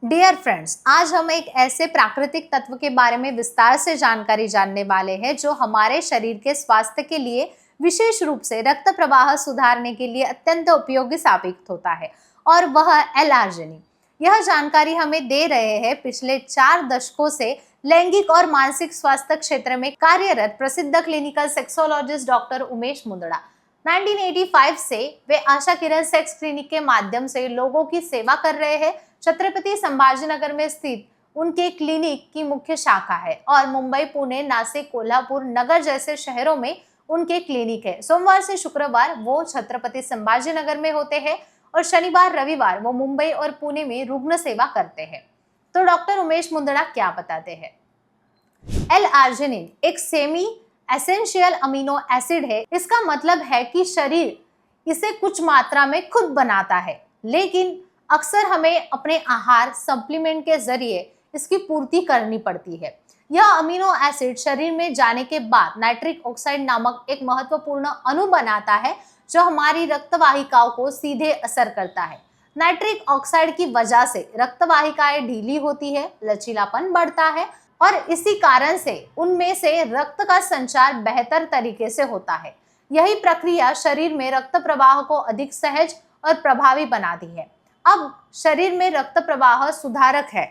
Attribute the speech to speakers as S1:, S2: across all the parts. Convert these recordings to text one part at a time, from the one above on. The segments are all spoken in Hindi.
S1: डियर फ्रेंड्स, आज हम एक ऐसे प्राकृतिक तत्व के बारे में विस्तार से जानकारी जानने वाले हैं जो हमारे शरीर के स्वास्थ्य के लिए, विशेष रूप से रक्त प्रवाह सुधारने के लिए अत्यंत उपयोगी साबित होता है, और वह एल-आर्जिनिन। यह जानकारी हमें दे रहे हैं पिछले 4 दशकों से लैंगिक और मानसिक स्वास्थ्य क्षेत्र में कार्यरत प्रसिद्ध clinical sexologist doctor Umesh Mundra. 1985 से वे आशा किरण सेक्स क्लिनिक के माध्यम से लोगों की सेवा कर रहे हैं। छत्रपति संभाजीनगर में स्थित उनके क्लिनिक की मुख्य शाखा है और मुंबई, पुणे, नासिक, कोल्हापुर, नगर जैसे शहरों में उनके क्लिनिक है। सोमवार से शुक्रवार वो छत्रपति संभाजीनगर में होते हैं और शनिवार रविवार वो मुंबई और पुणे में रुग्ण सेवा करते हैं। तो डॉक्टर उमेश मुंदड़ा क्या बताते हैं? एल-आर्जिनिन एक सेमी एसेंशियल अमीनो एसिड है। इसका मतलब है कि शरीर इसे कुछ मात्रा में खुद बनाता है, लेकिन अक्सर हमें अपने आहार सप्लीमेंट के जरिए इसकी पूर्ति करनी पड़ती है। यह अमीनो एसिड शरीर में जाने के बाद नाइट्रिक ऑक्साइड नामक एक महत्वपूर्ण अणु बनाता है जो हमारी रक्तवाहिकाओं को सीधे असर करता है। नाइट्रिक ऑक्साइड की वजह से रक्तवाहिकाएं ढीली होती है, लचीलापन बढ़ता है और इसी कारण से उनमें से रक्त का संचार बेहतर तरीके से होता है। यही प्रक्रिया शरीर में रक्त प्रवाह को अधिक सहज और प्रभावी बनाती है। अब शरीर में रक्त प्रवाह सुधारक है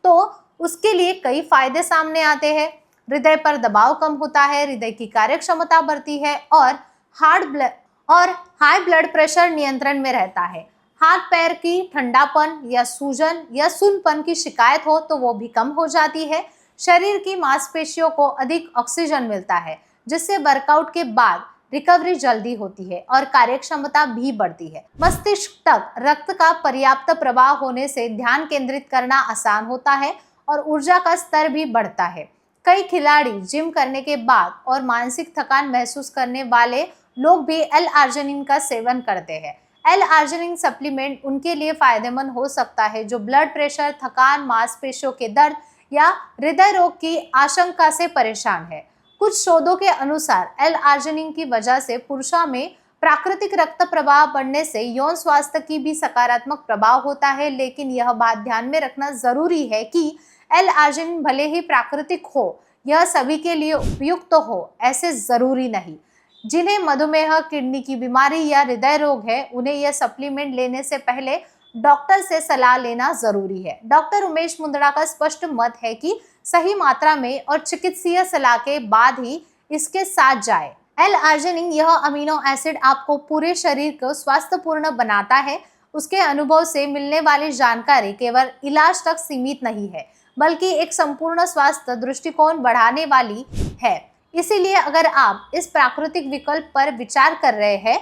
S1: तो उसके लिए कई फायदे सामने आते हैं। हृदय पर दबाव कम होता है, हृदय की कार्यक्षमता बढ़ती है और हाई ब्लड प्रेशर नियंत्रण में रहता है। हाथ पैर की ठंडापन या सूजन या सुन्नपन की शिकायत हो तो वो भी कम हो जाती है। शरीर की मांसपेशियों को अधिक ऑक्सीजन मिलता है जिससे वर्कआउट के बाद रिकवरी जल्दी होती है और कार्यक्षमता भी बढ़ती है। मस्तिष्क तक रक्त का पर्याप्त प्रवाह होने से ध्यान केंद्रित करना आसान होता है और ऊर्जा का स्तर भी बढ़ता है। कई खिलाड़ी जिम करने के बाद और मानसिक थकान महसूस करने वाले लोग भी एल-आर्जिनिन का सेवन करते हैं। एल-आर्जिनिन सप्लीमेंट उनके लिए फायदेमंद हो सकता है जो ब्लड प्रेशर, थकान, मांसपेशियों के दर्द या हृदय रोग की आशंका से परेशान है। कुछ शोधों के अनुसार एल-आर्जिनिन की वजह से पुरुषों में प्राकृतिक रक्त प्रवाह बढ़ने से यौन स्वास्थ्य की भी सकारात्मक प्रभाव होता है, लेकिन यह बात ध्यान में रखना जरूरी है कि एल-आर्जिनिन भले ही प्राकृतिक हो, यह सभी के लिए उपयुक्त हो ऐसे जरूरी नहीं। जिन्हें मधुमेह, किडनी की बीमारी या हृदय रोग है, उन्हें यह सप्लीमेंट लेने से पहले डॉक्टर से सलाह लेना जरूरी है। डॉक्टर उमेश मुंदड़ा का स्पष्ट मत है कि सही मात्रा में और चिकित्सीय सलाह के बाद ही इसके साथ जाए। एल-आर्जिनिन यह अमीनो एसिड आपको पूरे शरीर को स्वास्थ्यपूर्ण बनाता है। उसके अनुभव से मिलने वाली जानकारी केवल इलाज तक सीमित नहीं है, बल्कि एक संपूर्ण स्वास्थ्य दृष्टिकोण बढ़ाने वाली है। इसीलिए अगर आप इस प्राकृतिक विकल्प पर विचार कर रहे हैं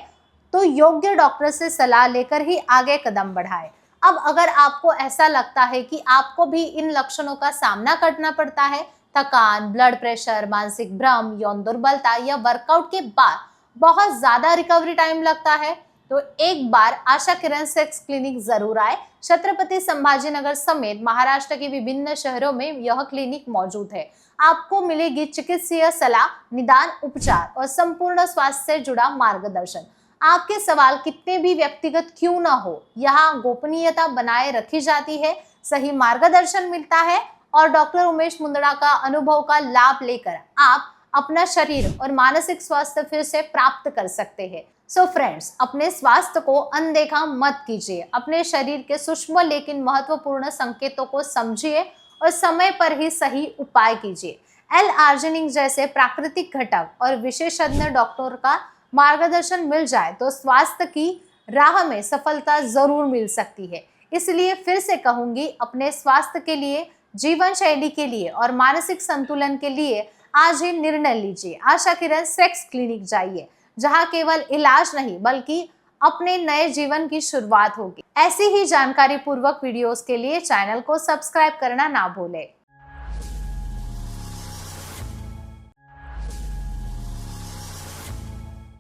S1: तो योग्य डॉक्टर से सलाह लेकर ही आगे कदम बढ़ाएं। अब अगर आपको ऐसा लगता है कि आपको भी इन लक्षणों का सामना करना पड़ता है, थकान, ब्लड प्रेशर, मानसिक भ्रम, यौन दुर्बलता या वर्कआउट के बाद बहुत ज्यादा रिकवरी टाइम लगता है, तो एक बार आशा किरण सेक्स क्लिनिक जरूर आए। छत्रपति संभाजीनगर समेत महाराष्ट्र के विभिन्न शहरों में यह क्लिनिक मौजूद है। आपको मिलेगी चिकित्सीय सलाह, निदान, उपचार और संपूर्ण स्वास्थ्य से जुड़ा मार्गदर्शन। आपके सवाल कितने भी व्यक्तिगत क्यों न हो, यहाँ गोपनीयता बनाए रखी जाती है, सही मार्गदर्शन मिलता है और डॉक्टर उमेश मुंदड़ा का अनुभव का लाभ लेकर आप अपना शरीर और मानसिक स्वास्थ्य फिर से प्राप्त कर सकते हैं। सो फ्रेंड्स, अपने स्वास्थ्य को अनदेखा मत कीजिए। अपने शरीर के सूक्ष्म लेकिन महत्वपूर्ण संकेतों को समझिए और समय पर ही सही उपाय कीजिए। एल-आर्जिनिन जैसे प्राकृतिक घटक और विशेषज्ञ डॉक्टर का मार्गदर्शन मिल जाए तो स्वास्थ्य की राह में सफलता जरूर मिल सकती है। इसलिए फिर से कहूंगी, अपने स्वास्थ्य के लिए, जीवन शैली के लिए और मानसिक संतुलन के लिए आज ही निर्णय लीजिए। आशा किरण सेक्स क्लिनिक जाइए, जहां केवल इलाज नहीं बल्कि अपने नए जीवन की शुरुआत होगी। ऐसी ही जानकारी पूर्वक वीडियोस के लिए चैनल को सब्सक्राइब करना ना भूलें।